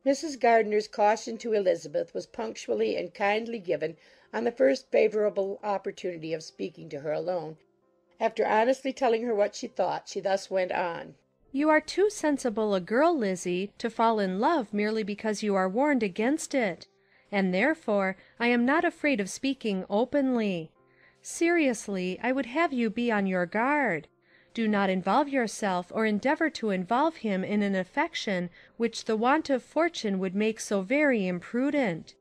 Mrs. Gardiner's caution to Elizabeth was punctually and kindly given on the first favourable opportunity of speaking to her alone. After honestly telling her what she thought, she thus went on. "You are too sensible a girl, Lizzie, to fall in love merely because you are warned against it, and therefore I am not afraid of speaking openly. Seriously, I would have you be on your guard. Do not involve yourself or endeavour to involve him in an affection which the want of fortune would make so very imprudent.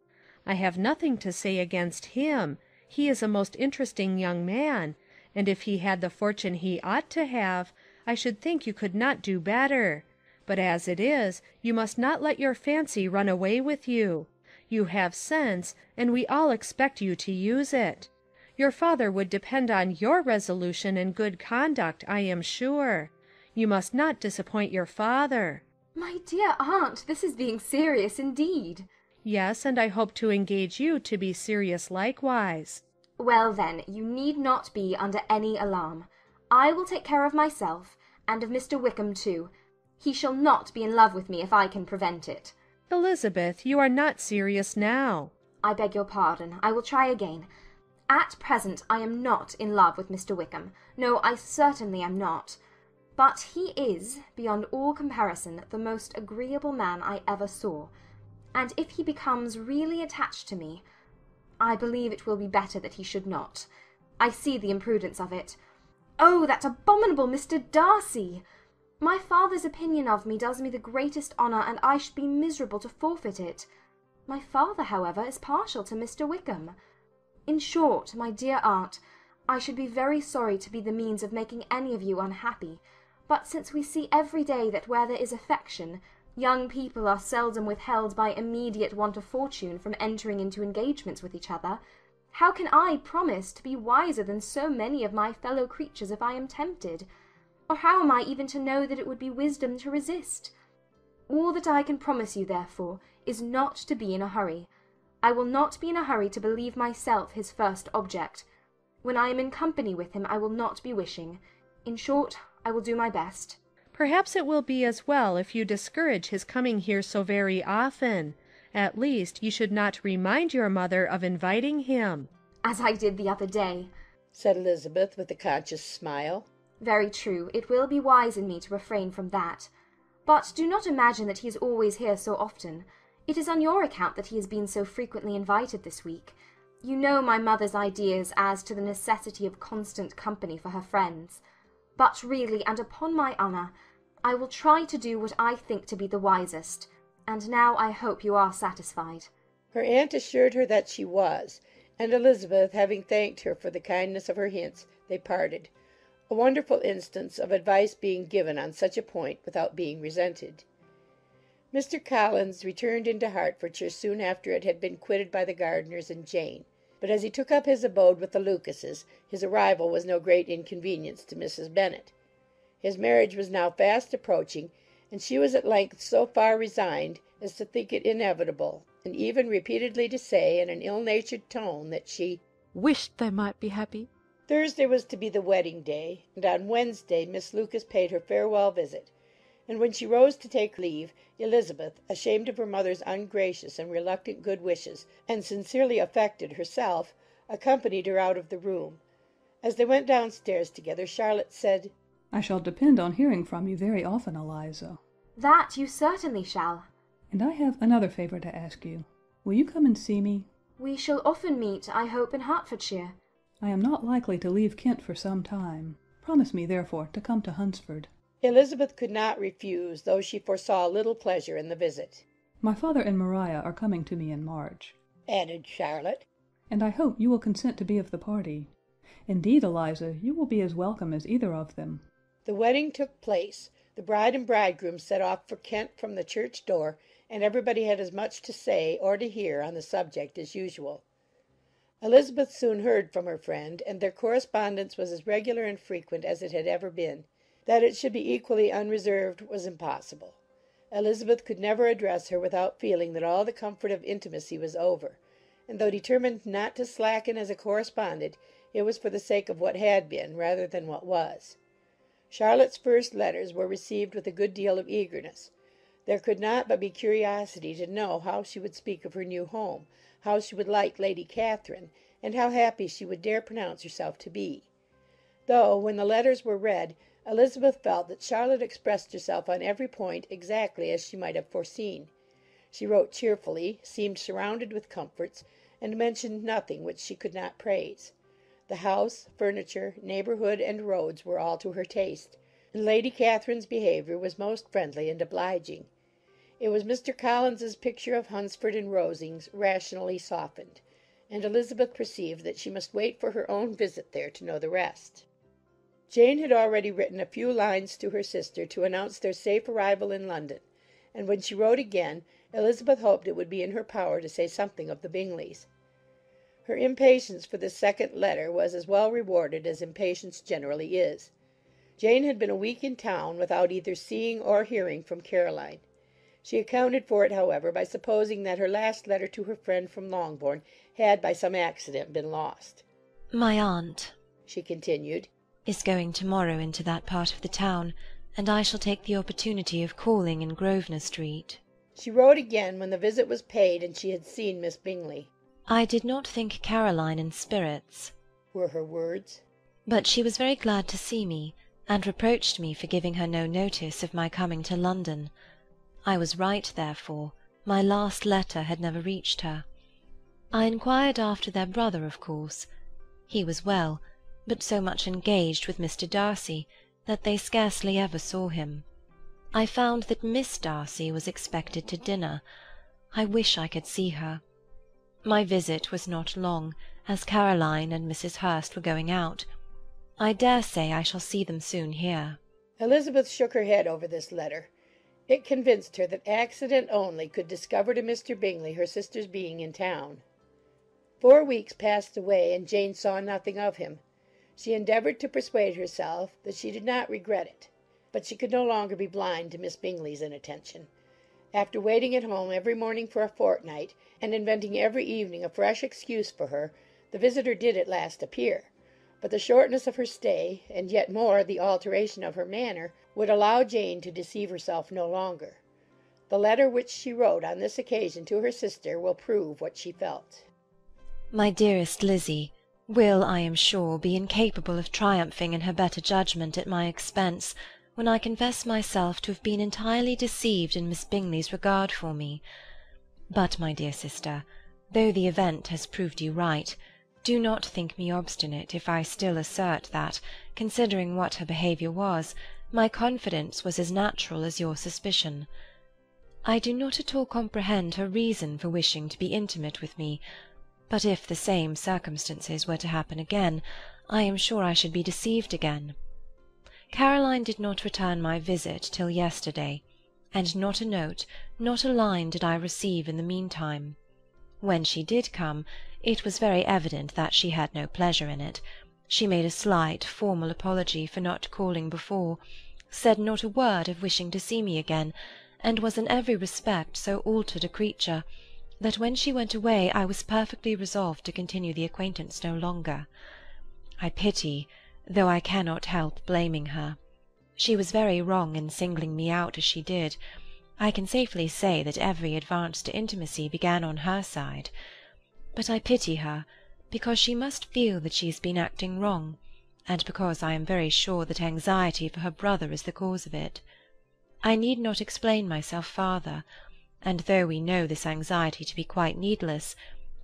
I have nothing to say against him. He is a most interesting young man, and if he had the fortune he ought to have, I should think you could not do better. But as it is, you must not let your fancy run away with you. You have sense, and we all expect you to use it. Your father would depend on your resolution and good conduct, I am sure. You must not disappoint your father." My dear aunt, this is being serious indeed. "Yes, and I hope to engage you to be serious likewise." Well, then, you need not be under any alarm. I will take care of myself, and of Mr. Wickham too. He shall not be in love with me if I can prevent it. "Elizabeth, you are not serious now." I beg your pardon. I will try again. At present I am not in love with Mr. Wickham. No, I certainly am not. But he is, beyond all comparison, the most agreeable man I ever saw, and if he becomes really attached to me, I believe it will be better that he should not. I see the imprudence of it. Oh, that abominable Mr. Darcy! My father's opinion of me does me the greatest honour, and I should be miserable to forfeit it. My father, however, is partial to Mr. Wickham. In short, my dear aunt, I should be very sorry to be the means of making any of you unhappy, but since we see every day that where there is affection, young people are seldom withheld by immediate want of fortune from entering into engagements with each other, how can I promise to be wiser than so many of my fellow creatures if I am tempted? Or how am I even to know that it would be wisdom to resist? All that I can promise you, therefore, is not to be in a hurry. I will not be in a hurry to believe myself his first object. When I am in company with him I will not be wishing. In short, I will do my best. "Perhaps it will be as well if you discourage his coming here so very often. At least, you should not remind your mother of inviting him." As I did the other day, said Elizabeth with a conscious smile. Very true. It will be wise in me to refrain from that. But do not imagine that he is always here so often. It is on your account that he has been so frequently invited this week. You know my mother's ideas as to the necessity of constant company for her friends. But really, and upon my honour, I will try to do what I think to be the wisest. And now I hope you are satisfied. Her aunt assured her that she was, and Elizabeth, having thanked her for the kindness of her hints, they parted. A wonderful instance of advice being given on such a point without being resented. Mr. Collins returned into Hertfordshire soon after it had been quitted by the Gardiners and Jane, but as he took up his abode with the Lucases, his arrival was no great inconvenience to Mrs. Bennet. His marriage was now fast approaching, and she was at length so far resigned as to think it inevitable, and even repeatedly to say, in an ill-natured tone, that she wished they might be happy. Thursday was to be the wedding day, and on Wednesday Miss Lucas paid her farewell visit, and when she rose to take leave, Elizabeth, ashamed of her mother's ungracious and reluctant good wishes, and sincerely affected herself, accompanied her out of the room. As they went downstairs together, Charlotte said, "I shall depend on hearing from you very often, Eliza." That you certainly shall. "And I have another favour to ask you. Will you come and see me?" We shall often meet, I hope, in Hertfordshire. "I am not likely to leave Kent for some time. Promise me, therefore, to come to Hunsford." Elizabeth could not refuse, though she foresaw little pleasure in the visit. "My father and Maria are coming to me in March," added Charlotte, "and I hope you will consent to be of the party. Indeed, Eliza, you will be as welcome as either of them." The wedding took place. The bride and bridegroom set off for Kent from the church door, and everybody had as much to say or to hear on the subject as usual. Elizabeth soon heard from her friend, and their correspondence was as regular and frequent as it had ever been. That it should be equally unreserved was impossible. Elizabeth could never address her without feeling that all the comfort of intimacy was over, and though determined not to slacken as a correspondent, it was for the sake of what had been rather than what was. Charlotte's first letters were received with a good deal of eagerness. There could not but be curiosity to know how she would speak of her new home, how she would like Lady Catherine, and how happy she would dare pronounce herself to be. Though, when the letters were read, Elizabeth felt that Charlotte expressed herself on every point exactly as she might have foreseen. She wrote cheerfully, seemed surrounded with comforts, and mentioned nothing which she could not praise. The house, furniture, neighbourhood, and roads were all to her taste, and Lady Catherine's behaviour was most friendly and obliging. It was Mr. Collins's picture of Hunsford and Rosings rationally softened, and Elizabeth perceived that she must wait for her own visit there to know the rest. Jane had already written a few lines to her sister to announce their safe arrival in London, and when she wrote again, Elizabeth hoped it would be in her power to say something of the Bingleys. Her impatience for this second letter was as well rewarded as impatience generally is. Jane had been a week in town without either seeing or hearing from Caroline. She accounted for it, however, by supposing that her last letter to her friend from Longbourn had by some accident been lost. "My aunt," she continued, "is going tomorrow into that part of the town, and I shall take the opportunity of calling in Grosvenor Street." She wrote again when the visit was paid and she had seen Miss Bingley. "I did not think Caroline in spirits," were her words, "but she was very glad to see me, and reproached me for giving her no notice of my coming to London. I was right, therefore. My last letter had never reached her. I inquired after their brother, of course. He was well, but so much engaged with Mr. Darcy that they scarcely ever saw him. I found that Miss Darcy was expected to dinner. I wish I could see her. My visit was not long, as Caroline and Mrs. Hurst were going out. I dare say I shall see them soon here." Elizabeth shook her head over this letter. It convinced her that accident only could discover to Mr. Bingley her sister's being in town. 4 weeks passed away, and Jane saw nothing of him. She endeavoured to persuade herself that she did not regret it, but she could no longer be blind to Miss Bingley's inattention. After waiting at home every morning for a fortnight, and inventing every evening a fresh excuse for her, the visitor did at last appear. But the shortness of her stay, and yet more the alteration of her manner, would allow Jane to deceive herself no longer. The letter which she wrote on this occasion to her sister will prove what she felt. "My dearest Lizzie will, I am sure, be incapable of triumphing in her better judgment at my expense, when I confess myself to have been entirely deceived in Miss Bingley's regard for me. But, my dear sister, though the event has proved you right, do not think me obstinate if I still assert that, considering what her behaviour was, my confidence was as natural as your suspicion. I do not at all comprehend her reason for wishing to be intimate with me, but if the same circumstances were to happen again, I am sure I should be deceived again. Caroline did not return my visit till yesterday, and not a note, not a line did I receive in the meantime. When she did come, it was very evident that she had no pleasure in it. She made a slight, formal apology for not calling before, said not a word of wishing to see me again, and was in every respect so altered a creature that when she went away I was perfectly resolved to continue the acquaintance no longer. I pity, though I cannot help blaming her. She was very wrong in singling me out as she did. I can safely say that every advance to intimacy began on her side. But I pity her, because she must feel that she has been acting wrong, and because I am very sure that anxiety for her brother is the cause of it. I need not explain myself farther, and though we know this anxiety to be quite needless,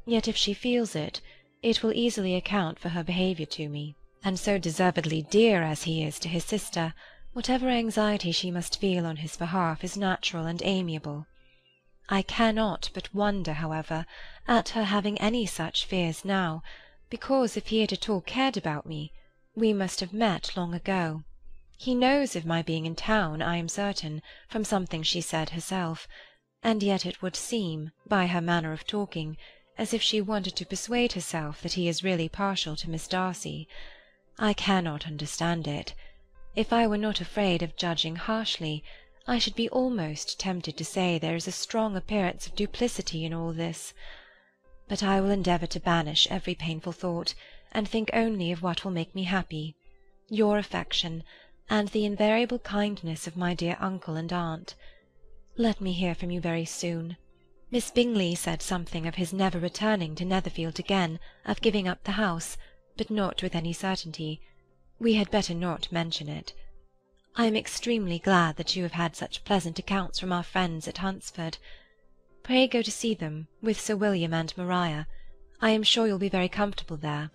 yet if she feels it, it will easily account for her behaviour to me, and so deservedly dear as he is to his sister, whatever anxiety she must feel on his behalf is natural and amiable. I cannot but wonder, however, at her having any such fears now, because if he had at all cared about me, we must have met long ago. He knows of my being in town, I am certain, from something she said herself, and yet it would seem, by her manner of talking, as if she wanted to persuade herself that he is really partial to Miss Darcy. I cannot understand it. If I were not afraid of judging harshly, I should be almost tempted to say there is a strong appearance of duplicity in all this. But I will endeavour to banish every painful thought, and think only of what will make me happy, your affection, and the invariable kindness of my dear uncle and aunt. Let me hear from you very soon. Miss Bingley said something of his never returning to Netherfield again, of giving up the house, but not with any certainty. We had better not mention it. I am extremely glad that you have had such pleasant accounts from our friends at Hunsford. Pray go to see them, with Sir William and Maria. I am sure you'll be very comfortable there.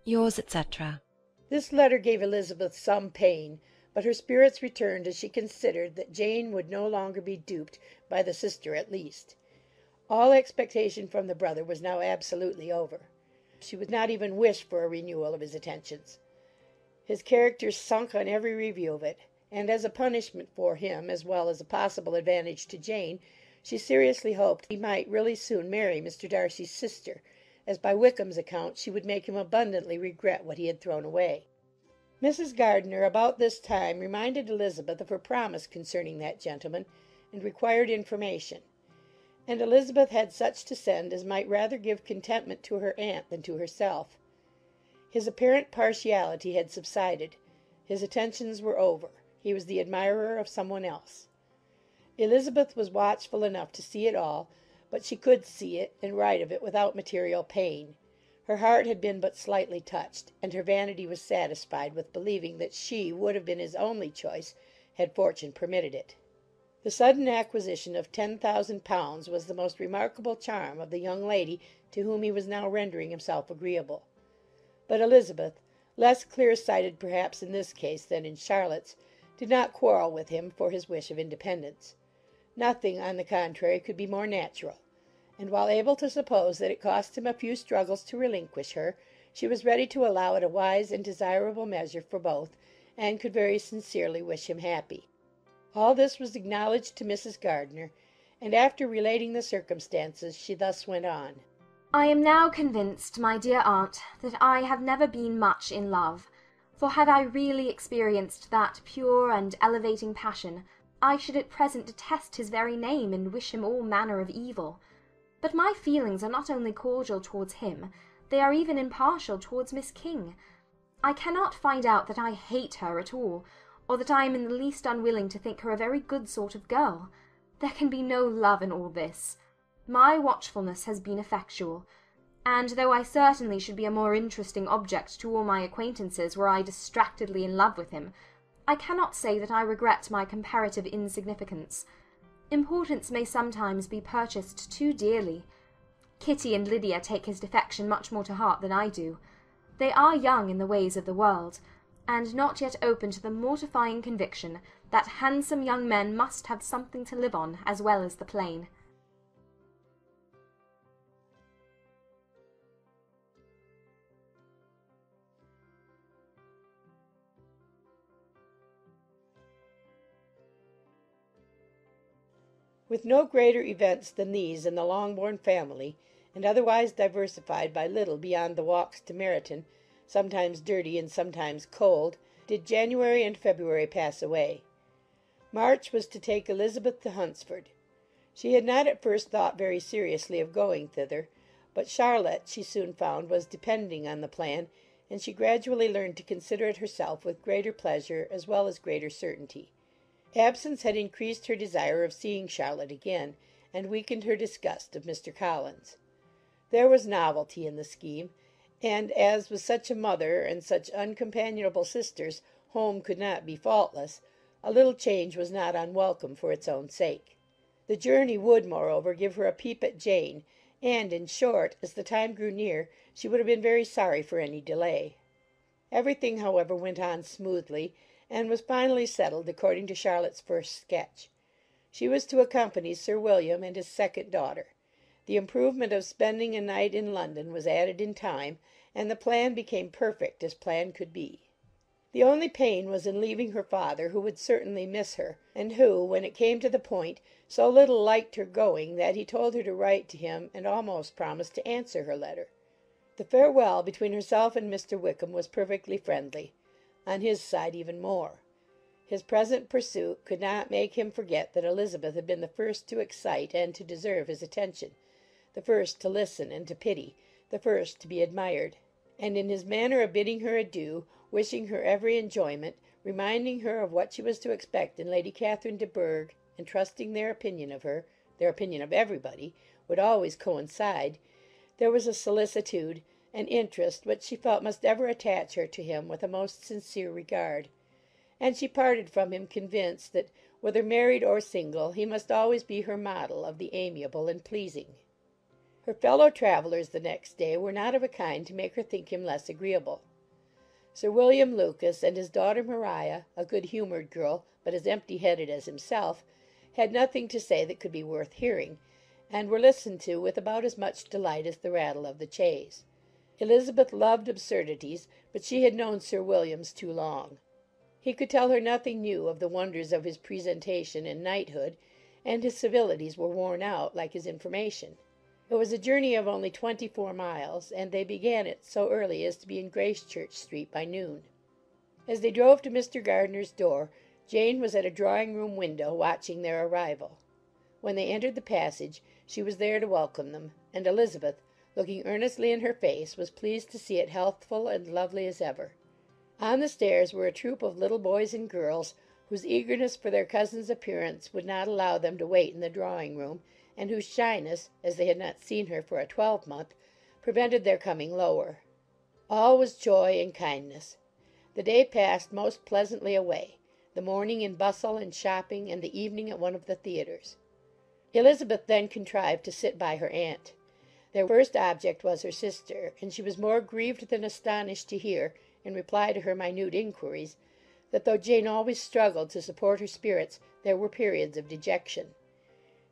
Yours, etc. This letter gave Elizabeth some pain, but her spirits returned as she considered that Jane would no longer be duped by the sister at least. All expectation from the brother was now absolutely over. She would not even wish for a renewal of his attentions. His character sunk on every review of it, and as a punishment for him, as well as a possible advantage to Jane, she seriously hoped he might really soon marry Mr. Darcy's sister, as by Wickham's account she would make him abundantly regret what he had thrown away. Mrs. Gardiner about this time reminded Elizabeth of her promise concerning that gentleman, and required information; and Elizabeth had such to send as might rather give contentment to her aunt than to herself. His apparent partiality had subsided. His attentions were over. He was the admirer of some one else. Elizabeth was watchful enough to see it all, but she could see it and write of it without material pain. Her heart had been but slightly touched, and her vanity was satisfied with believing that she would have been his only choice had fortune permitted it. The sudden acquisition of £10,000 was the most remarkable charm of the young lady to whom he was now rendering himself agreeable. But Elizabeth, less clear-sighted perhaps in this case than in Charlotte's, did not quarrel with him for his wish of independence. Nothing, on the contrary, could be more natural; and while able to suppose that it cost him a few struggles to relinquish her, she was ready to allow it a wise and desirable measure for both, and could very sincerely wish him happy. All this was acknowledged to Mrs. Gardiner, and after relating the circumstances, she thus went on. I am now convinced, my dear aunt, that I have never been much in love, for had I really experienced that pure and elevating passion, I should at present detest his very name and wish him all manner of evil. But my feelings are not only cordial towards him, they are even impartial towards Miss King. I cannot find out that I hate her at all, or that I am in the least unwilling to think her a very good sort of girl. There can be no love in all this. My watchfulness has been effectual, and though I certainly should be a more interesting object to all my acquaintances were I distractedly in love with him, I cannot say that I regret my comparative insignificance. Importance may sometimes be purchased too dearly. Kitty and Lydia take his defection much more to heart than I do. They are young in the ways of the world, and not yet open to the mortifying conviction that handsome young men must have something to live on as well as the plain. With no greater events than these in the Longbourn family, and otherwise diversified by little beyond the walks to Meryton, sometimes dirty and sometimes cold, did January and February pass away. March was to take Elizabeth to Hunsford. She had not at first thought very seriously of going thither, but Charlotte, she soon found, was depending on the plan, and she gradually learned to consider it herself with greater pleasure as well as greater certainty. Absence had increased her desire of seeing Charlotte again, and weakened her disgust of Mr. Collins. There was novelty in the scheme, and as with such a mother and such uncompanionable sisters home could not be faultless, a little change was not unwelcome for its own sake. The journey would, moreover, give her a peep at Jane, and, in short, as the time grew near, she would have been very sorry for any delay. Everything, however, went on smoothly, and was finally settled according to Charlotte's first sketch. She was to accompany Sir William and his second daughter. The improvement of spending a night in London was added in time, and the plan became perfect as plan could be. The only pain was in leaving her father, who would certainly miss her, and who, when it came to the point, so little liked her going that he told her to write to him and almost promised to answer her letter. The farewell between herself and Mr. Wickham was perfectly friendly, on his side even more. His present pursuit could not make him forget that Elizabeth had been the first to excite and to deserve his attention, the first to listen and to pity, the first to be admired; and in his manner of bidding her adieu, wishing her every enjoyment, reminding her of what she was to expect in Lady Catherine de Bourgh, and trusting their opinion of her, their opinion of everybody, would always coincide, there was a solicitude, an interest which she felt must ever attach her to him with a most sincere regard; and she parted from him convinced that, whether married or single, he must always be her model of the amiable and pleasing. Her fellow travellers the next day were not of a kind to make her think him less agreeable. Sir William Lucas and his daughter Maria, a good-humoured girl, but as empty-headed as himself, had nothing to say that could be worth hearing, and were listened to with about as much delight as the rattle of the chaise. Elizabeth loved absurdities, but she had known Sir William's too long. He could tell her nothing new of the wonders of his presentation and knighthood, and his civilities were worn out, like his information. It was a journey of only 24 miles, and they began it so early as to be in Gracechurch Street by noon. As they drove to Mr. Gardiner's door, Jane was at a drawing-room window watching their arrival. When they entered the passage, she was there to welcome them, and Elizabeth, looking earnestly in her face, was pleased to see it healthful and lovely as ever. On the stairs were a troop of little boys and girls, whose eagerness for their cousin's appearance would not allow them to wait in the drawing-room, and whose shyness, as they had not seen her for a twelvemonth, prevented their coming lower. All was joy and kindness. The day passed most pleasantly away, the morning in bustle and shopping, and the evening at one of the theatres. Elizabeth then contrived to sit by her aunt. Their first object was her sister, and she was more grieved than astonished to hear, in reply to her minute inquiries, that though Jane always struggled to support her spirits, there were periods of dejection.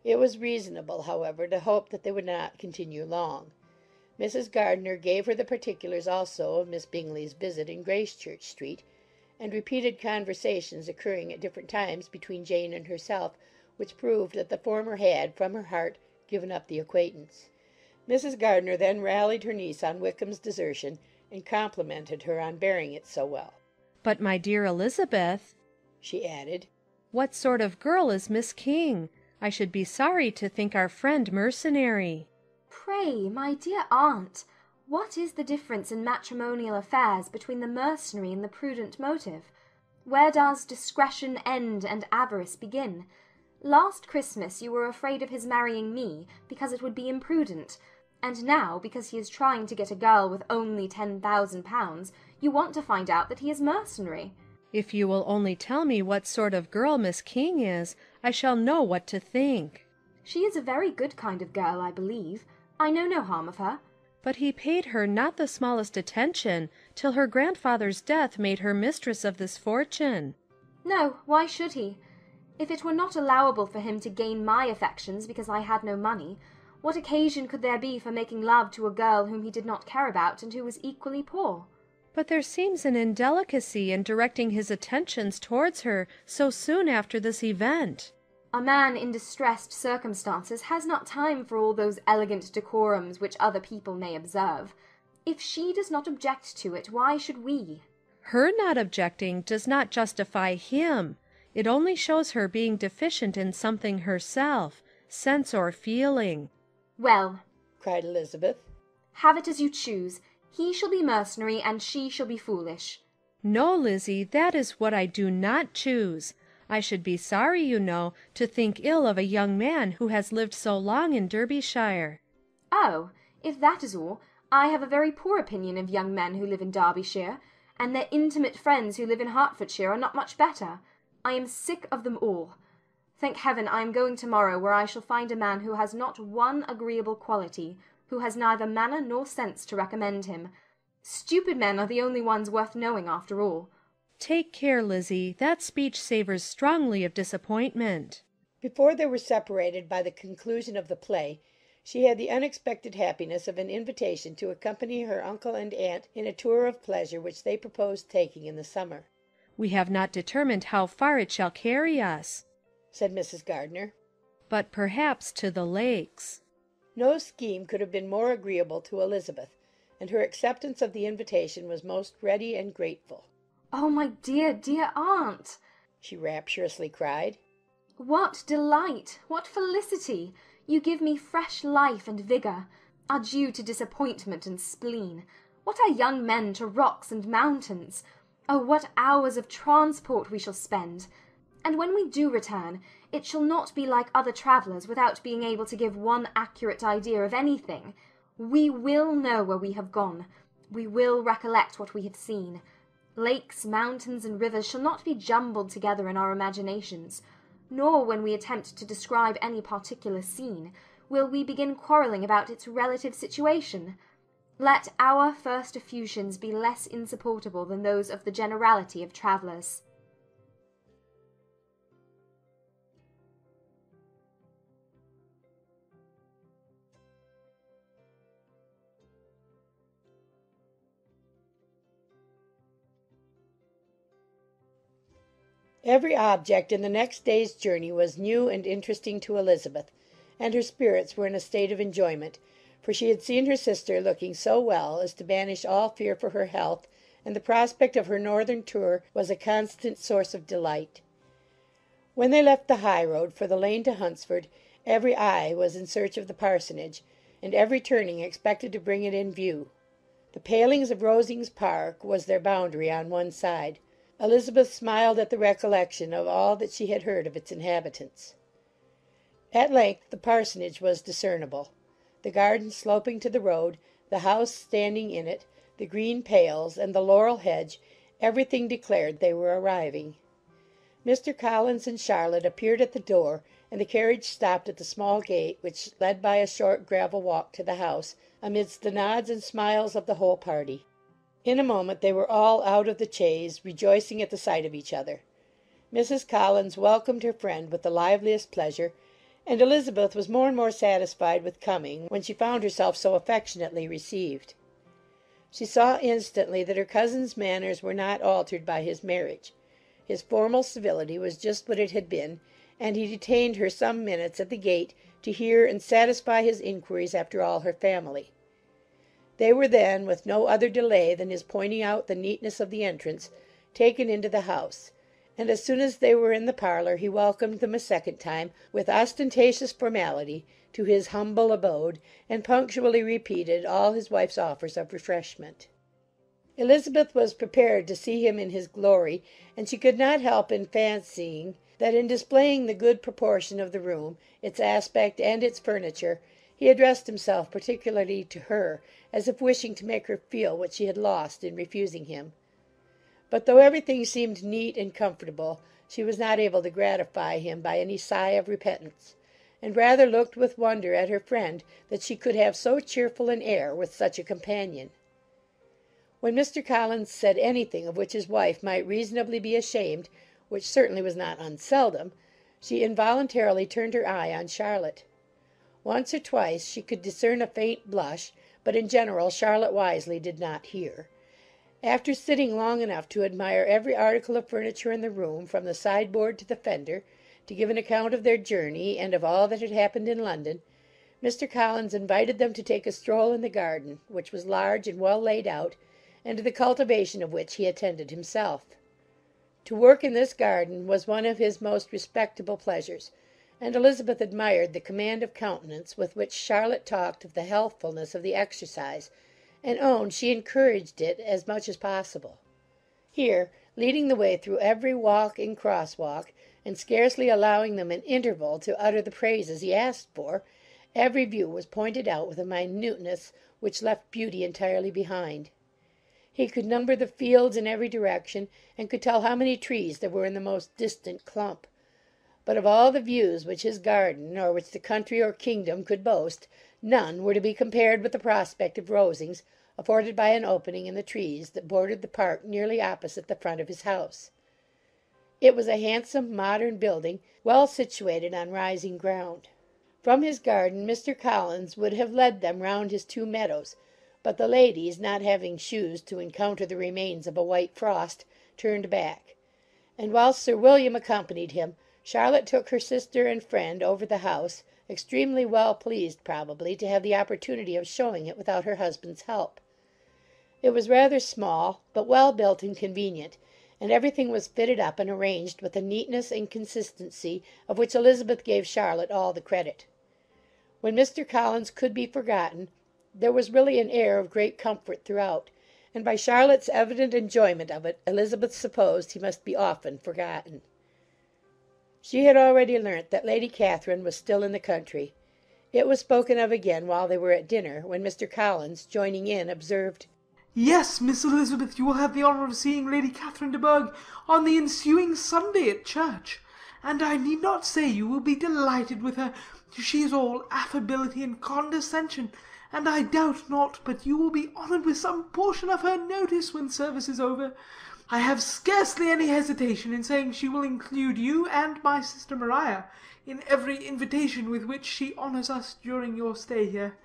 It was reasonable, however, to hope that they would not continue long. Mrs. Gardiner gave her the particulars also of Miss Bingley's visit in Gracechurch Street, and repeated conversations occurring at different times between Jane and herself, which proved that the former had, from her heart, given up the acquaintance. Mrs. Gardiner then rallied her niece on Wickham's desertion, and complimented her on bearing it so well. "But, my dear Elizabeth," she added, "what sort of girl is Miss King? I should be sorry to think our friend mercenary." Pray, my dear aunt, what is the difference in matrimonial affairs between the mercenary and the prudent motive? Where does discretion end and avarice begin? Last Christmas you were afraid of his marrying me because it would be imprudent, and now, because he is trying to get a girl with only £10,000, you want to find out that he is mercenary. If you will only tell me what sort of girl Miss King is, I shall know what to think. She is a very good kind of girl, I believe. I know no harm of her. But he paid her not the smallest attention till her grandfather's death made her mistress of this fortune. No, why should he? If it were not allowable for him to gain my affections because I had no money, what occasion could there be for making love to a girl whom he did not care about and who was equally poor? But there seems an indelicacy in directing his attentions towards her so soon after this event. A man in distressed circumstances has not time for all those elegant decorums which other people may observe. If she does not object to it, why should we? Her not objecting does not justify him. It only shows her being deficient in something herself, sense or feeling. Well, cried Elizabeth, have it as you choose. He shall be mercenary, and she shall be foolish. No, Lizzie, that is what I do not choose. I should be sorry, you know, to think ill of a young man who has lived so long in Derbyshire. Oh, if that is all, I have a very poor opinion of young men who live in Derbyshire, and their intimate friends who live in Hertfordshire are not much better. I am sick of them all. Thank heaven I am going to-morrow, where I shall find a man who has not one agreeable quality, who has neither manner nor sense to recommend him. Stupid men are the only ones worth knowing after all. Take care, Lizzie, that speech savours strongly of disappointment. Before they were separated by the conclusion of the play, she had the unexpected happiness of an invitation to accompany her uncle and aunt in a tour of pleasure which they proposed taking in the summer. We have not determined how far it shall carry us, said Mrs. Gardiner. But perhaps to the lakes. No scheme could have been more agreeable to Elizabeth, and her acceptance of the invitation was most ready and grateful. Oh, my dear, dear aunt, she rapturously cried. What delight! What felicity! You give me fresh life and vigour. Adieu to disappointment and spleen. What are young men to rocks and mountains? Oh, what hours of transport we shall spend! and when we do return, it shall not be like other travellers without being able to give one accurate idea of anything. We will know where we have gone. We will recollect what we have seen. Lakes, mountains, and rivers shall not be jumbled together in our imaginations, nor, when we attempt to describe any particular scene, will we begin quarrelling about its relative situation. Let our first effusions be less insupportable than those of the generality of travellers. Every object in the next day's journey was new and interesting to Elizabeth, and her spirits were in a state of enjoyment, for she had seen her sister looking so well as to banish all fear for her health, and the prospect of her northern tour was a constant source of delight. When they left the high road for the lane to Hunsford, every eye was in search of the parsonage, and every turning expected to bring it in view. The palings of Rosings Park was their boundary on one side. Elizabeth smiled at the recollection of all that she had heard of its inhabitants. At length the parsonage was discernible. The garden sloping to the road, the house standing in it, the green pales, and the laurel hedge, everything declared they were arriving. Mr. Collins and Charlotte appeared at the door, and the carriage stopped at the small gate which led by a short gravel walk to the house, amidst the nods and smiles of the whole party. In a moment they were all out of the chaise, rejoicing at the sight of each other. Mrs. Collins welcomed her friend with the liveliest pleasure, and Elizabeth was more and more satisfied with coming when she found herself so affectionately received. She saw instantly that her cousin's manners were not altered by his marriage. His formal civility was just what it had been, and he detained her some minutes at the gate to hear and satisfy his inquiries after all her family. They were then, with no other delay than his pointing out the neatness of the entrance, taken into the house, and as soon as they were in the parlour he welcomed them a second time, with ostentatious formality, to his humble abode, and punctually repeated all his wife's offers of refreshment. Elizabeth was prepared to see him in his glory, and she could not help in fancying that in displaying the good proportion of the room, its aspect, and its furniture, he addressed himself particularly to her, as if wishing to make her feel what she had lost in refusing him. But though everything seemed neat and comfortable, she was not able to gratify him by any sigh of repentance, and rather looked with wonder at her friend that she could have so cheerful an air with such a companion. When Mr. Collins said anything of which his wife might reasonably be ashamed, which certainly was not unseldom, she involuntarily turned her eye on Charlotte. Once or twice she could discern a faint blush, but in general Charlotte wisely did not hear. After sitting long enough to admire every article of furniture in the room, from the sideboard to the fender, to give an account of their journey and of all that had happened in London, Mr. Collins invited them to take a stroll in the garden, which was large and well laid out, and to the cultivation of which he attended himself. To work in this garden was one of his most respectable pleasures, and Elizabeth admired the command of countenance with which Charlotte talked of the healthfulness of the exercise, and owned she encouraged it as much as possible. Here, leading the way through every walk and cross-walk, and scarcely allowing them an interval to utter the praises he asked for, every view was pointed out with a minuteness which left beauty entirely behind. He could number the fields in every direction, and could tell how many trees there were in the most distant clump. But of all the views which his garden, or which the country or kingdom could boast, none were to be compared with the prospect of Rosings, afforded by an opening in the trees that bordered the park nearly opposite the front of his house. It was a handsome modern building, well situated on rising ground. From his garden Mr. Collins would have led them round his two meadows, but the ladies, not having shoes to encounter the remains of a white frost, turned back; and whilst Sir William accompanied him, Charlotte took her sister and friend over the house, extremely well pleased, probably, to have the opportunity of showing it without her husband's help. It was rather small, but well built and convenient, and everything was fitted up and arranged with a neatness and consistency of which Elizabeth gave Charlotte all the credit. When Mr. Collins could be forgotten, there was really an air of great comfort throughout, and by Charlotte's evident enjoyment of it, Elizabeth supposed he must be often forgotten. She had already learnt that Lady Catherine was still in the country. It was spoken of again while they were at dinner, when Mr. Collins, joining in, observed, "Yes, Miss Elizabeth, you will have the honour of seeing Lady Catherine de Bourgh on the ensuing Sunday at church, and I need not say you will be delighted with her. She is all affability and condescension, and I doubt not but you will be honoured with some portion of her notice when service is over. I have scarcely any hesitation in saying she will include you and my sister Maria in every invitation with which she honours us during your stay here.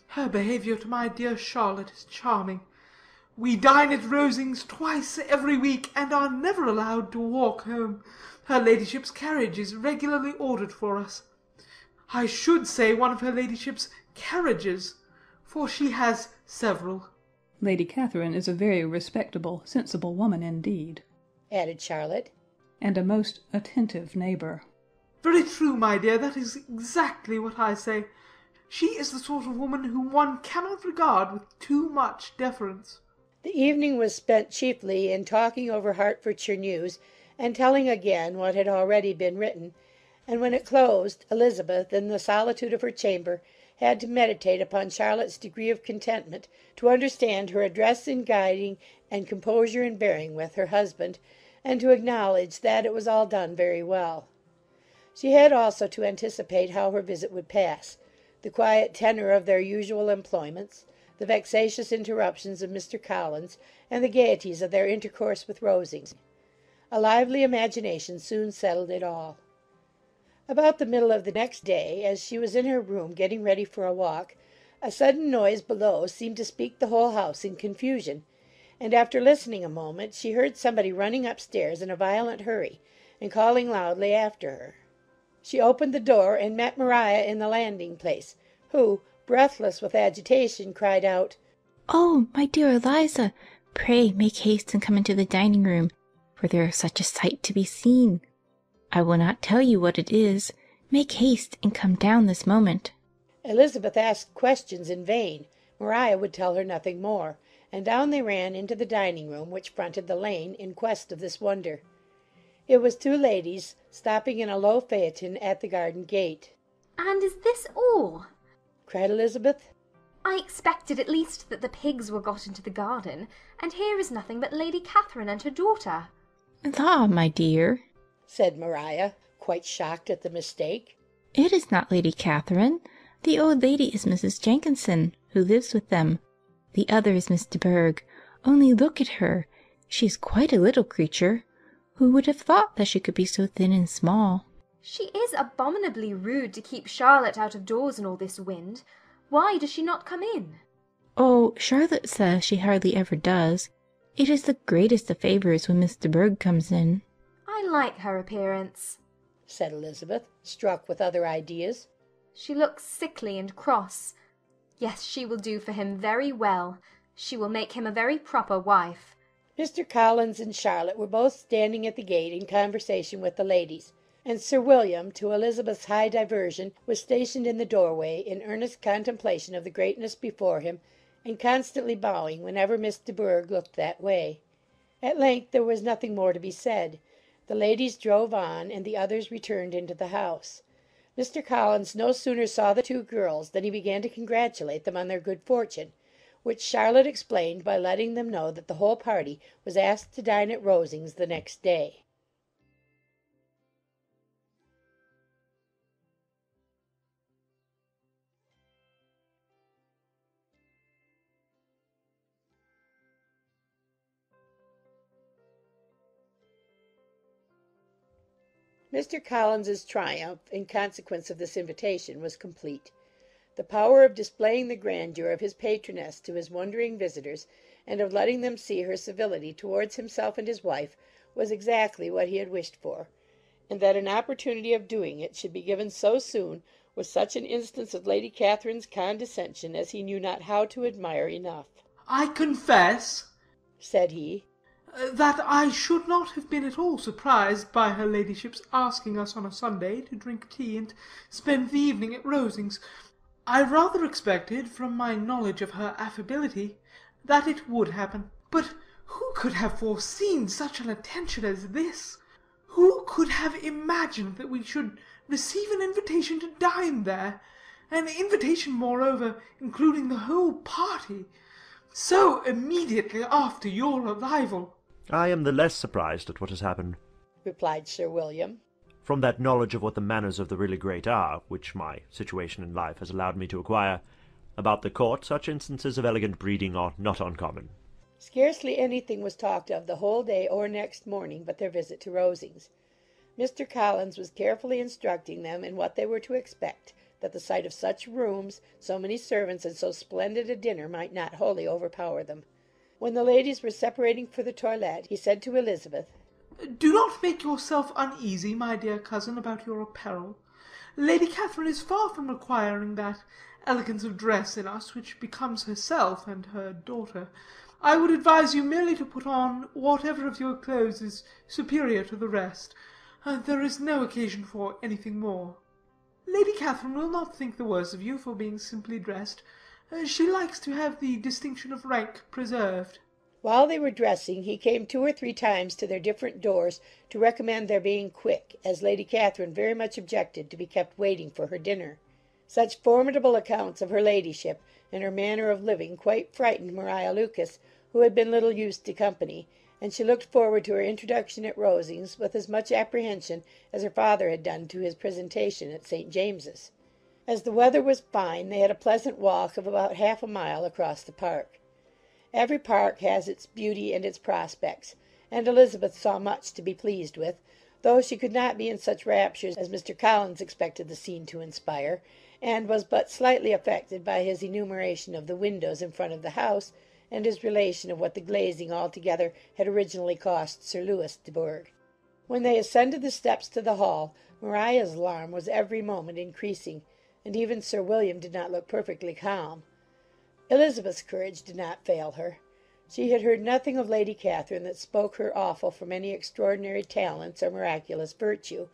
Her behaviour to my dear Charlotte is charming. We dine at Rosings twice every week, and are never allowed to walk home. Her ladyship's carriage is regularly ordered for us. I should say one of her ladyship's carriages, for she has several." Lady Catherine is a very respectable, sensible woman indeed, added Charlotte. and a most attentive neighbour. "Very true, my dear, that is exactly what I say. She is the sort of woman whom one cannot regard with too much deference." The evening was spent chiefly in talking over Hertfordshire news, and telling again what had already been written, and when it closed, Elizabeth, in the solitude of her chamber, had to meditate upon Charlotte's degree of contentment, to understand her address in guiding and composure in bearing with her husband, and to acknowledge that it was all done very well. She had also to anticipate how her visit would pass, the quiet tenor of their usual employments, the vexatious interruptions of Mr. Collins, and the gaieties of their intercourse with Rosings. A lively imagination soon settled it all. About the middle of the next day, as she was in her room getting ready for a walk, a sudden noise below seemed to speak the whole house in confusion, and after listening a moment, she heard somebody running upstairs in a violent hurry, and calling loudly after her. She opened the door, and met Maria in the landing-place, who, breathless with agitation, cried out, "Oh, my dear Eliza, pray make haste and come into the dining-room, for there is such a sight to be seen. I will not tell you what it is. Make haste and come down this moment." Elizabeth asked questions in vain. Maria would tell her nothing more, and down they ran into the dining-room, which fronted the lane, in quest of this wonder. It was two ladies, stopping in a low phaeton at the garden gate. "And is this all?" cried Elizabeth. "I expected at least that the pigs were got into the garden, and here is nothing but Lady Catherine and her daughter." "La, my dear," said Maria, quite shocked at the mistake. "it is not Lady Catherine. The old lady is Mrs. Jenkinson, who lives with them. The other is Miss de Bourgh. Only look at her. She is quite a little creature. Who would have thought that she could be so thin and small?" "She is abominably rude to keep Charlotte out of doors in all this wind. Why does she not come in?" "Oh, Charlotte says she hardly ever does. It is the greatest of favours when Miss de Bourgh comes in." "I like her appearance," said Elizabeth, struck with other ideas. "She looks sickly and cross. Yes, she will do for him very well. She will make him a very proper wife." Mr. Collins and Charlotte were both standing at the gate in conversation with the ladies, and Sir William, to Elizabeth's high diversion, was stationed in the doorway, in earnest contemplation of the greatness before him, and constantly bowing whenever Miss de Bourgh looked that way. At length there was nothing more to be said. The ladies drove on, and the others returned into the house. Mr. Collins no sooner saw the two girls than he began to congratulate them on their good fortune, which Charlotte explained by letting them know that the whole party was asked to dine at Rosings the next day. Mr. Collins's triumph, in consequence of this invitation, was complete. The power of displaying the grandeur of his patroness to his wondering visitors, and of letting them see her civility towards himself and his wife, was exactly what he had wished for; and that an opportunity of doing it should be given so soon was such an instance of Lady Catherine's condescension as he knew not how to admire enough. "I confess," said he, "that I should not have been at all surprised by her ladyship's asking us on a Sunday to drink tea and spend the evening at Rosings. I rather expected, from my knowledge of her affability, that it would happen. But who could have foreseen such an attention as this? Who could have imagined that we should receive an invitation to dine there? An invitation, moreover, including the whole party, so immediately after your arrival." "I am the less surprised at what has happened," replied Sir William, "from that knowledge of what the manners of the really great are, which my situation in life has allowed me to acquire. About the court, such instances of elegant breeding are not uncommon." Scarcely anything was talked of the whole day or next morning but their visit to Rosings. Mr. Collins was carefully instructing them in what they were to expect, that the sight of such rooms, so many servants, and so splendid a dinner might not wholly overpower them. When the ladies were separating for the toilette, he said to Elizabeth, "Do not make yourself uneasy, my dear cousin, about your apparel. Lady Catherine is far from requiring that elegance of dress in us which becomes herself and her daughter. I would advise you merely to put on whatever of your clothes is superior to the rest. There is no occasion for anything more. Lady Catherine will not think the worse of you for being simply dressed. She likes to have the distinction of rank preserved." While they were dressing, he came 2 or 3 times to their different doors to recommend their being quick, as Lady Catherine very much objected to be kept waiting for her dinner. Such formidable accounts of her ladyship and her manner of living quite frightened Maria Lucas, who had been little used to company, and she looked forward to her introduction at Rosings with as much apprehension as her father had done to his presentation at St. James's. As the weather was fine, they had a pleasant walk of about half a mile across the park. Every park has its beauty and its prospects, and Elizabeth saw much to be pleased with, though she could not be in such raptures as Mr. Collins expected the scene to inspire, and was but slightly affected by his enumeration of the windows in front of the house, and his relation of what the glazing altogether had originally cost Sir Louis de Bourgh. When they ascended the steps to the hall, Maria's alarm was every moment increasing, and even Sir William did not look perfectly calm. Elizabeth's courage did not fail her. She had heard nothing of Lady Catherine that spoke her awful from any extraordinary talents or miraculous virtue,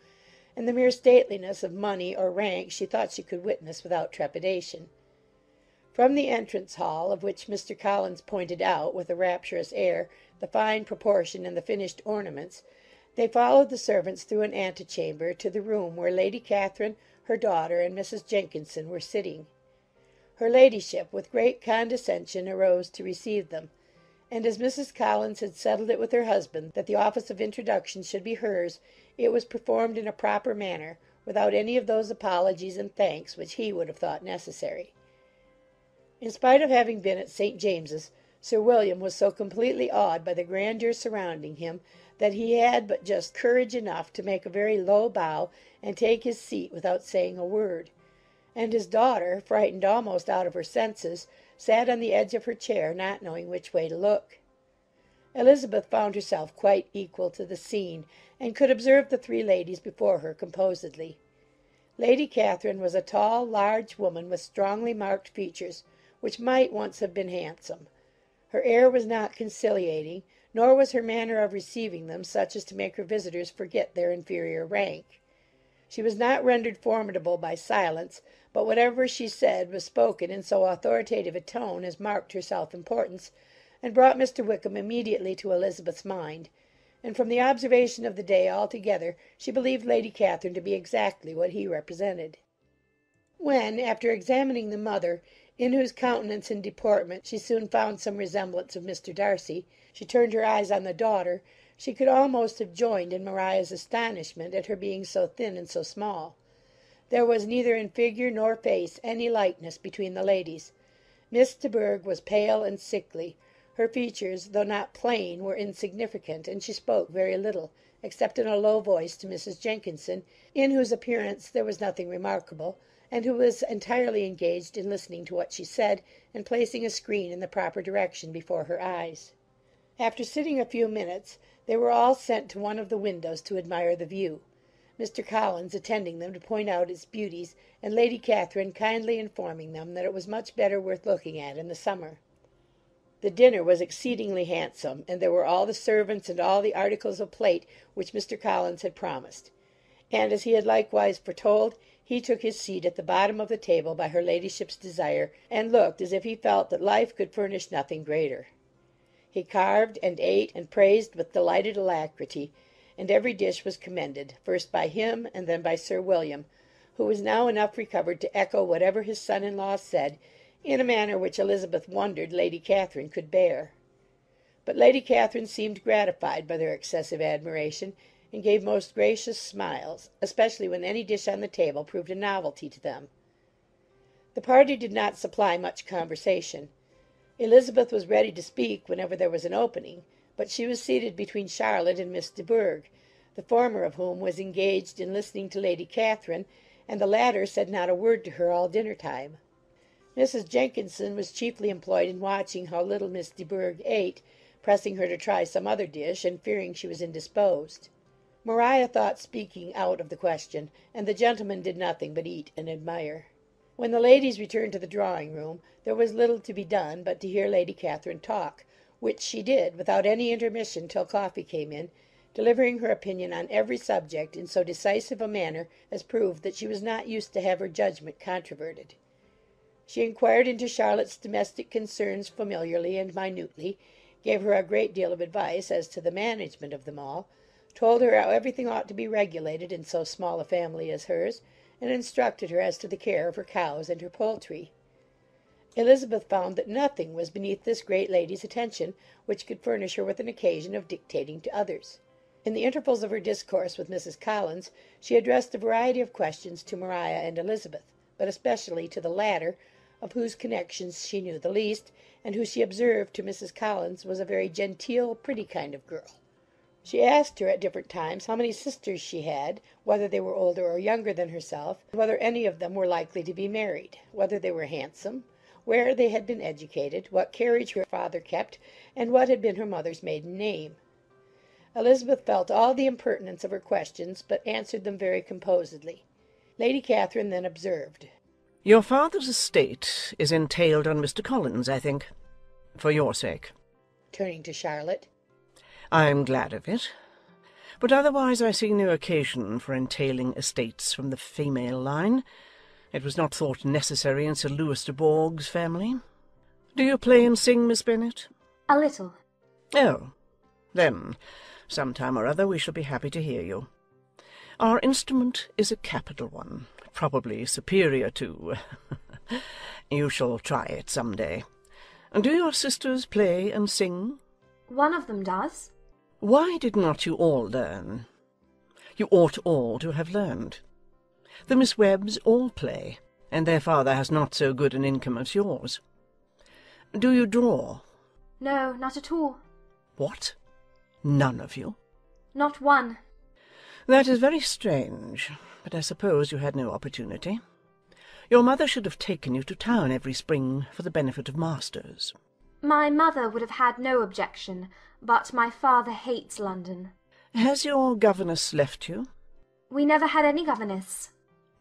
and the mere stateliness of money or rank she thought she could witness without trepidation. From the entrance hall, of which Mr. Collins pointed out, with a rapturous air, the fine proportion and the finished ornaments, they followed the servants through an antechamber to the room where Lady Catherine, her daughter, and Mrs. Jenkinson were sitting. Her ladyship, with great condescension, arose to receive them, and as Mrs. Collins had settled it with her husband that the office of introduction should be hers, it was performed in a proper manner, without any of those apologies and thanks which he would have thought necessary. In spite of having been at St. James's, Sir William was so completely awed by the grandeur surrounding him that he had but just courage enough to make a very low bow and take his seat without saying a word, and his daughter, frightened almost out of her senses, sat on the edge of her chair, not knowing which way to look. Elizabeth found herself quite equal to the scene, and could observe the 3 ladies before her composedly. Lady Catherine was a tall, large woman with strongly marked features, which might once have been handsome. Her air was not conciliating, nor was her manner of receiving them such as to make her visitors forget their inferior rank. She was not rendered formidable by silence, but whatever she said was spoken in so authoritative a tone as marked her self-importance, and brought Mr. Wickham immediately to Elizabeth's mind, and from the observation of the day altogether she believed Lady Catherine to be exactly what he represented. When, after examining the mother, in whose countenance and deportment she soon found some resemblance of Mr. Darcy, she turned her eyes on the daughter, she could almost have joined in Maria's astonishment at her being so thin and so small. There was neither in figure nor face any likeness between the ladies. Miss de Bourgh was pale and sickly. Her features, though not plain, were insignificant, and she spoke very little, except in a low voice to Mrs. Jenkinson, in whose appearance there was nothing remarkable, and who was entirely engaged in listening to what she said, and placing a screen in the proper direction before her eyes. After sitting a few minutes, they were all sent to one of the windows to admire the view, Mr. Collins attending them to point out its beauties, and Lady Catherine kindly informing them that it was much better worth looking at in the summer. The dinner was exceedingly handsome, and there were all the servants and all the articles of plate which Mr. Collins had promised; and, as he had likewise foretold, he took his seat at the bottom of the table by her ladyship's desire, and looked as if he felt that life could furnish nothing greater. He carved and ate and praised with delighted alacrity, and every dish was commended, first by him and then by Sir William, who was now enough recovered to echo whatever his son-in-law said, in a manner which Elizabeth wondered Lady Catherine could bear. But Lady Catherine seemed gratified by their excessive admiration, and gave most gracious smiles, especially when any dish on the table proved a novelty to them. The party did not supply much conversation. Elizabeth was ready to speak whenever there was an opening, but she was seated between Charlotte and Miss de Bourgh, the former of whom was engaged in listening to Lady Catherine, and the latter said not a word to her all dinner-time. Mrs. Jenkinson was chiefly employed in watching how little Miss de Bourgh ate, pressing her to try some other dish, and fearing she was indisposed. Maria thought speaking out of the question, and the gentlemen did nothing but eat and admire. When the ladies returned to the drawing-room, there was little to be done but to hear Lady Catherine talk, which she did without any intermission till coffee came in, delivering her opinion on every subject in so decisive a manner as proved that she was not used to have her judgment controverted. She inquired into Charlotte's domestic concerns familiarly and minutely, gave her a great deal of advice as to the management of them all, told her how everything ought to be regulated in so small a family as hers, and instructed her as to the care of her cows and her poultry. Elizabeth found that nothing was beneath this great lady's attention which could furnish her with an occasion of dictating to others. In the intervals of her discourse with Mrs. Collins, she addressed a variety of questions to Maria and Elizabeth, but especially to the latter, of whose connections she knew the least, and who she observed to Mrs. Collins was a very genteel, pretty kind of girl. She asked her at different times how many sisters she had, whether they were older or younger than herself, whether any of them were likely to be married, whether they were handsome, where they had been educated, what carriage her father kept, and what had been her mother's maiden name. Elizabeth felt all the impertinence of her questions, but answered them very composedly. Lady Catherine then observed, "Your father's estate is entailed on Mr. Collins, I think, for your sake." Turning to Charlotte, "I am glad of it, but otherwise I see no occasion for entailing estates from the female line. It was not thought necessary in Sir Lewis de Bourgh's family. Do you play and sing, Miss Bennet?" A little. "Oh, then, some time or other we shall be happy to hear you. Our instrument is a capital one, probably superior to you shall try it some day. Do your sisters play and sing?" One of them does. "Why did not you all learn? You ought all to have learned. The Miss Webbs all play, and their father has not so good an income as yours. Do you draw?" No, not at all. "What? None of you?" Not one. "That is very strange, but I suppose you had no opportunity. Your mother should have taken you to town every spring for the benefit of masters." My mother would have had no objection, but my father hates London. "Has your governess left you?" We never had any governess.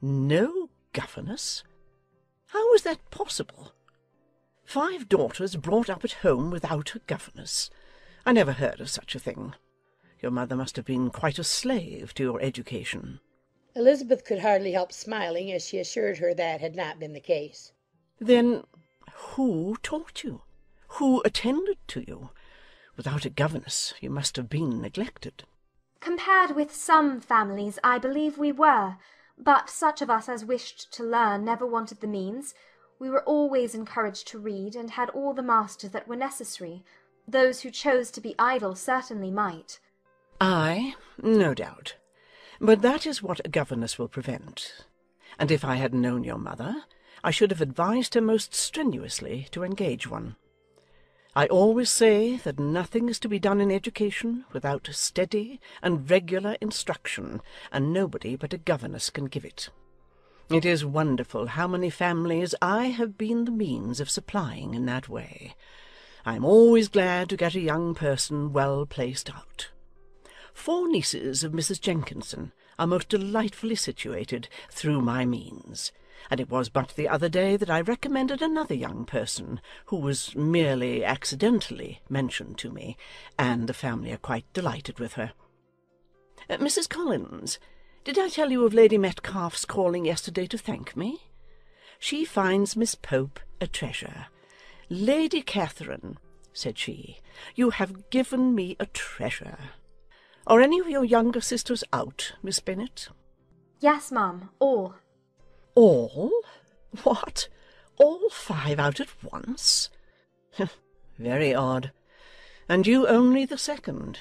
"No governess? How is that possible? 5 daughters brought up at home without a governess? I never heard of such a thing. Your mother must have been quite a slave to your education." Elizabeth could hardly help smiling as she assured her that had not been the case. "Then who taught you? Who attended to you? Without a governess you must have been neglected." Compared with some families, I believe we were, but such of us as wished to learn never wanted the means. We were always encouraged to read, and had all the masters that were necessary. Those who chose to be idle certainly might. "Ay, no doubt. But that is what a governess will prevent. And if I had known your mother, I should have advised her most strenuously to engage one. I always say that nothing is to be done in education without steady and regular instruction, and nobody but a governess can give it. It is wonderful how many families I have been the means of supplying in that way. I am always glad to get a young person well placed out. 4 nieces of Mrs. Jenkinson are most delightfully situated through my means, and it was but the other day that I recommended another young person who was merely accidentally mentioned to me, and the family are quite delighted with her. Mrs. Collins, did I tell you of Lady Metcalfe's calling yesterday to thank me? She finds Miss Pope a treasure. "Lady Catherine," said she, "you have given me a treasure." Are any of your younger sisters out, Miss Bennet? Yes, ma'am, all. All? What? All 5 out at once? Very odd. And you only the second.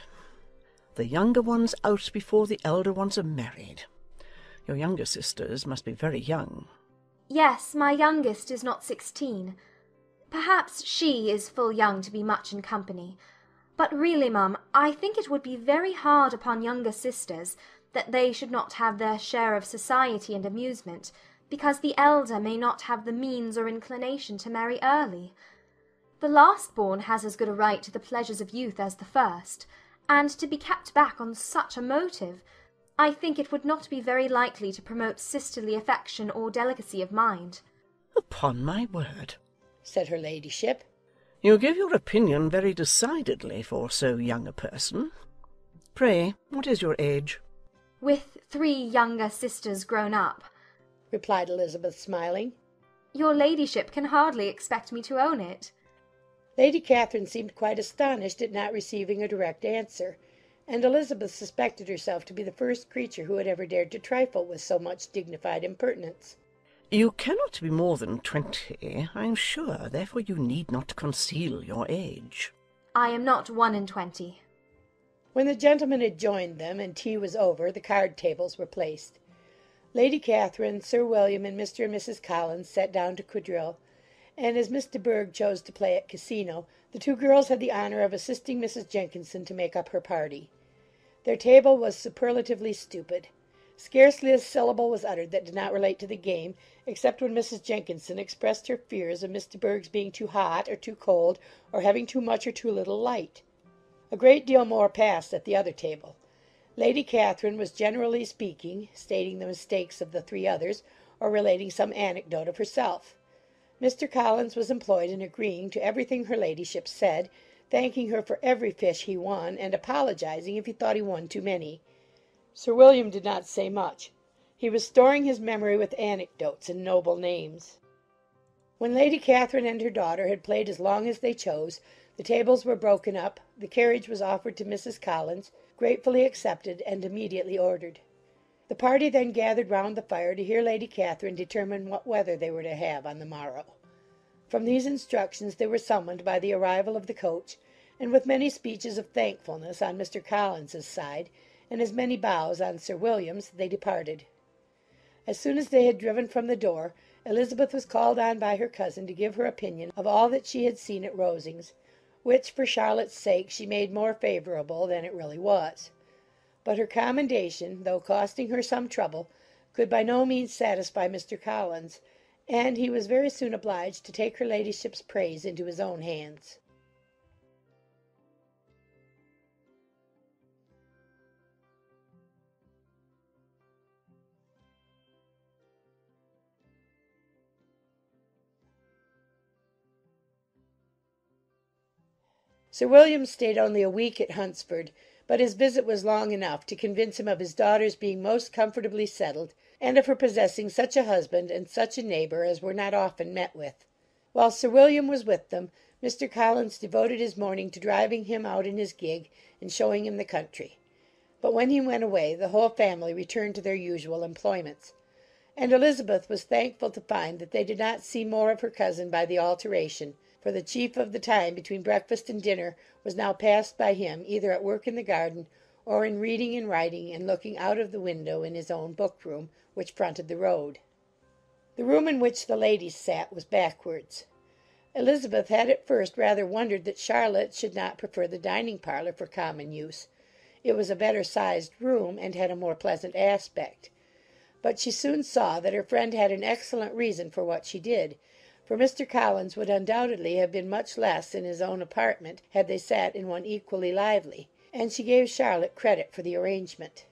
The younger ones out before the elder ones are married. Your younger sisters must be very young. Yes, my youngest is not 16. Perhaps she is full young to be much in company. But really, ma'am, I think it would be very hard upon younger sisters that they should not have their share of society and amusement, because the elder may not have the means or inclination to marry early. The last-born has as good a right to the pleasures of youth as the first, and to be kept back on such a motive, I think it would not be very likely to promote sisterly affection or delicacy of mind. Upon my word, said her ladyship. You give your opinion very decidedly for so young a person. Pray, what is your age? With 3 younger sisters grown up, replied Elizabeth, smiling. Your ladyship can hardly expect me to own it. Lady Catherine seemed quite astonished at not receiving a direct answer, and Elizabeth suspected herself to be the first creature who had ever dared to trifle with so much dignified impertinence. You cannot be more than 20, I am sure, therefore you need not conceal your age. I am not 21. When the gentlemen had joined them, and tea was over, the card-tables were placed. Lady Catherine, Sir William, and Mr. and Mrs. Collins sat down to quadrille, and as Miss de Bourgh chose to play at casino, the 2 girls had the honour of assisting Mrs. Jenkinson to make up her party. Their table was superlatively stupid. Scarcely a syllable was uttered that did not relate to the game, except when Mrs. Jenkinson expressed her fears of Miss de Bourgh's being too hot or too cold, or having too much or too little light. A great deal more passed at the other table. Lady Catherine was generally speaking, stating the mistakes of the 3 others, or relating some anecdote of herself. Mr. Collins was employed in agreeing to everything her ladyship said, thanking her for every fish he won, and apologizing if he thought he won too many. Sir William did not say much. He was storing his memory with anecdotes and noble names. When Lady Catherine and her daughter had played as long as they chose, the tables were broken up, the carriage was offered to Mrs. Collins, gratefully accepted, and immediately ordered. The party then gathered round the fire to hear Lady Catherine determine what weather they were to have on the morrow. From these instructions they were summoned by the arrival of the coach, and with many speeches of thankfulness on Mr. Collins's side, and as many bows on Sir William's, they departed. As soon as they had driven from the door, Elizabeth was called on by her cousin to give her opinion of all that she had seen at Rosings, which for Charlotte's sake she made more favourable than it really was. But her commendation, though costing her some trouble, could by no means satisfy Mr. Collins, and he was very soon obliged to take her ladyship's praise into his own hands. Sir William stayed only a week at Hunsford, but his visit was long enough to convince him of his daughter's being most comfortably settled, and of her possessing such a husband and such a neighbour as were not often met with. While Sir William was with them, Mr. Collins devoted his morning to driving him out in his gig and showing him the country. But when he went away, the whole family returned to their usual employments, and Elizabeth was thankful to find that they did not see more of her cousin by the alteration, for the chief of the time between breakfast and dinner was now passed by him either at work in the garden, or in reading and writing and looking out of the window in his own book-room, which fronted the road. The room in which the ladies sat was backwards. Elizabeth had at first rather wondered that Charlotte should not prefer the dining-parlour for common use. It was a better-sized room, and had a more pleasant aspect. But she soon saw that her friend had an excellent reason for what she did, for Mr. Collins would undoubtedly have been much less in his own apartment had they sat in one equally lively, and she gave Charlotte credit for the arrangement.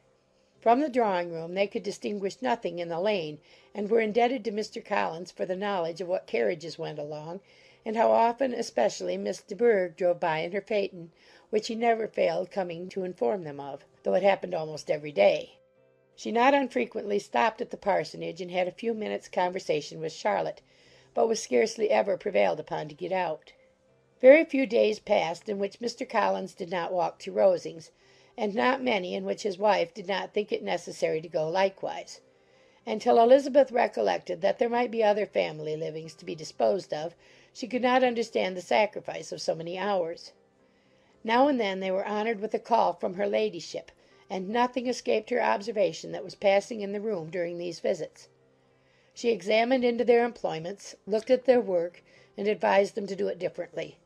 From the drawing-room they could distinguish nothing in the lane, and were indebted to Mr. Collins for the knowledge of what carriages went along, and how often especially Miss de Bourgh drove by in her phaeton, which he never failed coming to inform them of, though it happened almost every day. She not unfrequently stopped at the parsonage and had a few minutes' conversation with Charlotte, but was scarcely ever prevailed upon to get out. Very few days passed in which Mr. Collins did not walk to Rosings, and not many in which his wife did not think it necessary to go likewise. Until Elizabeth recollected that there might be other family livings to be disposed of, she could not understand the sacrifice of so many hours. Now and then they were honoured with a call from her ladyship, and nothing escaped her observation that was passing in the room during these visits. She examined into their employments, looked at their work, and advised them to do it differently;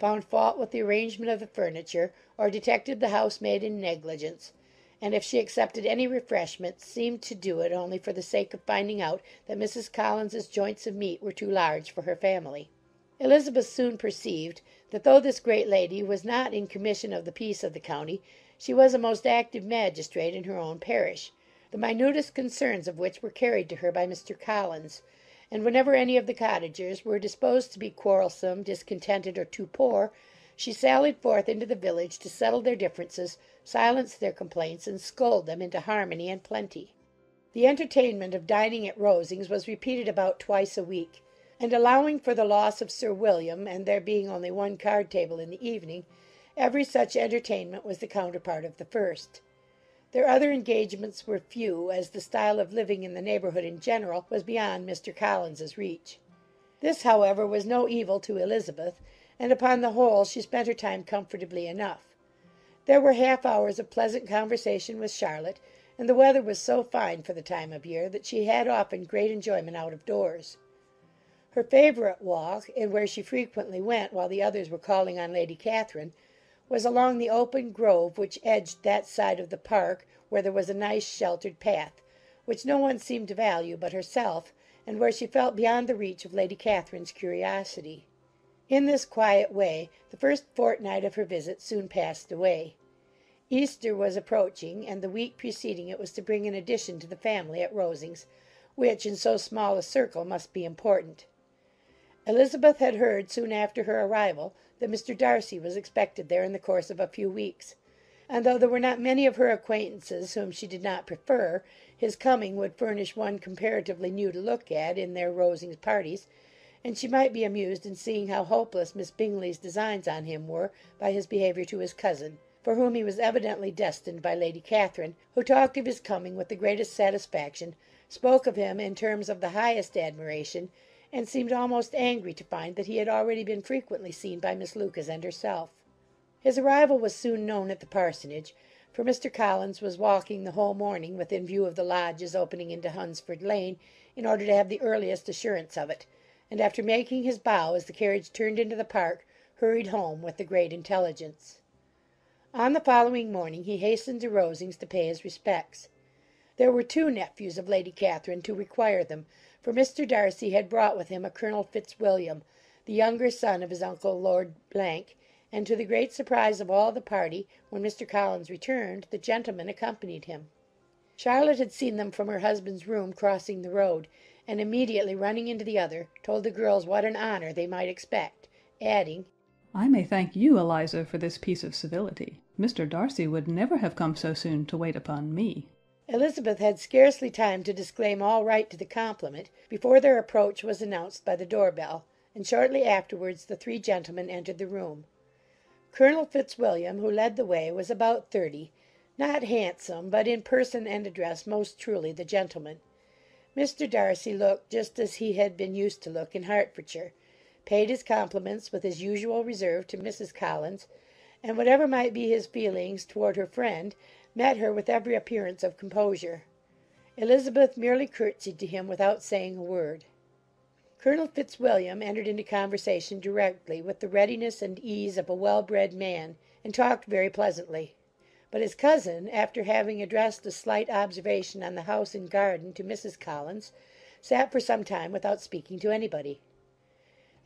found fault with the arrangement of the furniture, or detected the housemaid in negligence; and if she accepted any refreshment, seemed to do it only for the sake of finding out that Mrs. Collins's joints of meat were too large for her family. Elizabeth soon perceived that though this great lady was not in commission of the peace of the county, she was a most active magistrate in her own parish, the minutest concerns of which were carried to her by Mr. Collins; and whenever any of the cottagers were disposed to be quarrelsome, discontented, or too poor, she sallied forth into the village to settle their differences, silence their complaints, and scold them into harmony and plenty. The entertainment of dining at Rosings was repeated about twice a week, and allowing for the loss of Sir William, and there being only one card table in the evening, every such entertainment was the counterpart of the first. Their other engagements were few, as the style of living in the neighbourhood in general was beyond Mr. Collins's reach. This, however, was no evil to Elizabeth, and upon the whole she spent her time comfortably enough. There were half hours of pleasant conversation with Charlotte, and the weather was so fine for the time of year that she had often great enjoyment out of doors. Her favourite walk, and where she frequently went while the others were calling on Lady Catherine, was along the open grove which edged that side of the park where there was a nice sheltered path, which no one seemed to value but herself, and where she felt beyond the reach of Lady Catherine's curiosity. In this quiet way the first fortnight of her visit soon passed away. Easter was approaching, and the week preceding it was to bring an addition to the family at Rosings, which in so small a circle must be important. Elizabeth had heard soon after her arrival that Mr. Darcy was expected there in the course of a few weeks, and though there were not many of her acquaintances whom she did not prefer, his coming would furnish one comparatively new to look at in their Rosings parties, and she might be amused in seeing how hopeless Miss Bingley's designs on him were by his behaviour to his cousin, for whom he was evidently destined by Lady Catherine, who talked of his coming with the greatest satisfaction, spoke of him in terms of the highest admiration, and seemed almost angry to find that he had already been frequently seen by Miss Lucas and herself. His arrival was soon known at the parsonage, for Mr. Collins was walking the whole morning within view of the lodges opening into Hunsford Lane, in order to have the earliest assurance of it, and after making his bow as the carriage turned into the park, hurried home with the great intelligence. On the following morning he hastened to Rosings to pay his respects. There were two nephews of Lady Catherine to require them, for Mr. Darcy had brought with him a Colonel Fitzwilliam, the younger son of his uncle Lord Blank, and to the great surprise of all the party, when Mr. Collins returned, the gentleman accompanied him. Charlotte had seen them from her husband's room crossing the road, and immediately running into the other, told the girls what an honour they might expect, adding, I may thank you, Eliza, for this piece of civility. Mr. Darcy would never have come so soon to wait upon me. Elizabeth had scarcely time to disclaim all right to the compliment before their approach was announced by the door-bell, and shortly afterwards the three gentlemen entered the room. Colonel Fitzwilliam, who led the way, was about 30, not handsome, but in person and address most truly the gentleman. Mr. Darcy looked just as he had been used to look in Hertfordshire, paid his compliments with his usual reserve to Mrs. Collins, and whatever might be his feelings toward her friend, met her with every appearance of composure. Elizabeth merely curtsied to him without saying a word. Colonel Fitzwilliam entered into conversation directly with the readiness and ease of a well-bred man, and talked very pleasantly; but his cousin, after having addressed a slight observation on the house and garden to Mrs. Collins, sat for some time without speaking to anybody.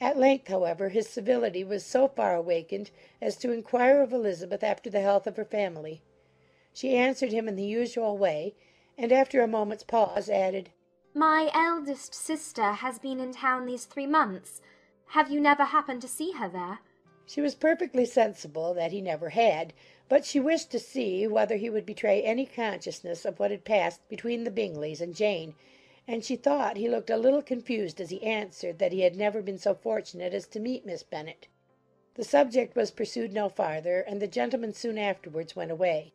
At length, however, his civility was so far awakened as to inquire of Elizabeth after the health of her family. She answered him in the usual way, and after a moment's pause added, My eldest sister has been in town these 3 months. Have you never happened to see her there? She was perfectly sensible that he never had, but she wished to see whether he would betray any consciousness of what had passed between the Bingleys and Jane, and she thought he looked a little confused as he answered that he had never been so fortunate as to meet Miss Bennet. The subject was pursued no farther, and the gentlemen soon afterwards went away.